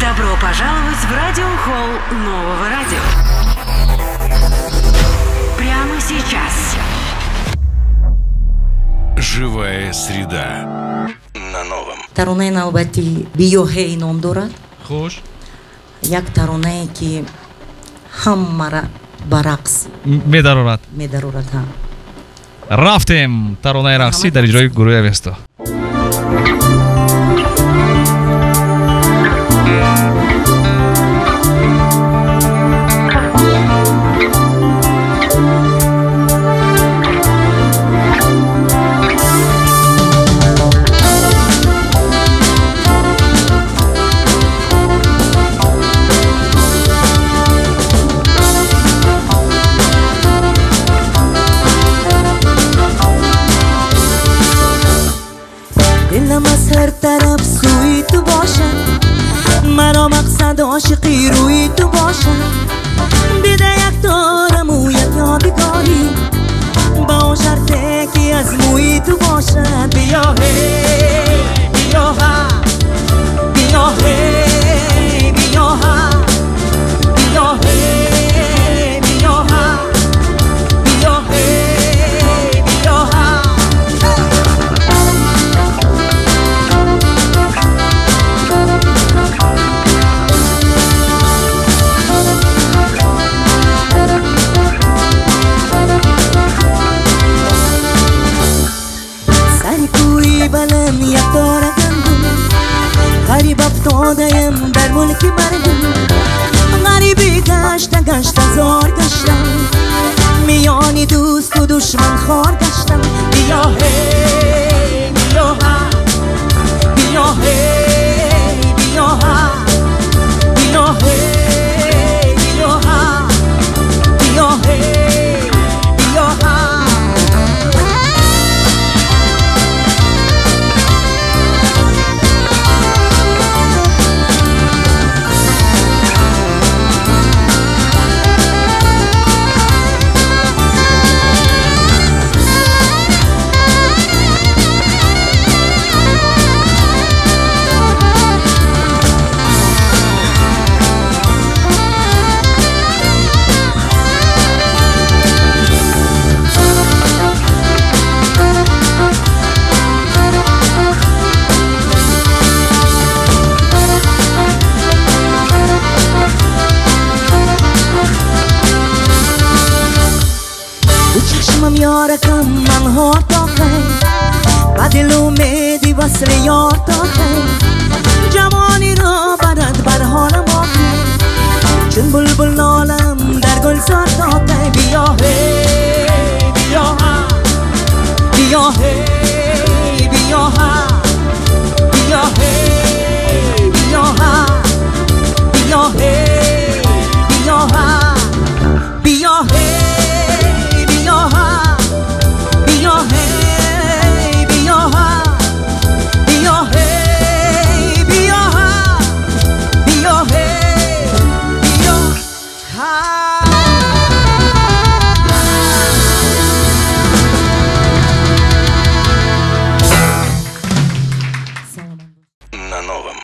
Добро пожаловать в радиохолл нового радио. Прямо сейчас. Живая среда на новом. Таронаи навбати биёҳеи ном дорад. Хуш. Як таронае ки ҳаммара ба рақс медарорад. Рафтем таронаи рақсӣ дар иҷрои гурӯҳи Авесто. عاشقی روی تو باشم بیده یک دارم و یک یادگاری با شرطه که از موی تو باشد بیا هی بیا ها بیا هی بیا ها بیا هی بیا ها بیا هی بیا ها بلم یک دارگندم غریب افتاده‌ام در ملک مردم غریبی گشت زار گشتم میانی دوست و دشمن خوار گشتم بیا هی بیا ها بیا هی بیا ها بیا هی بیا ها بیا هی بیا ها یارکم من هار تا خیلی و دل امیدی وصل یار تا خیلی جوانی را برد بر حالم آخر چون بلبل نالم در گلزار تا خیلی بیا هی بیا ها بیا هی بیا ها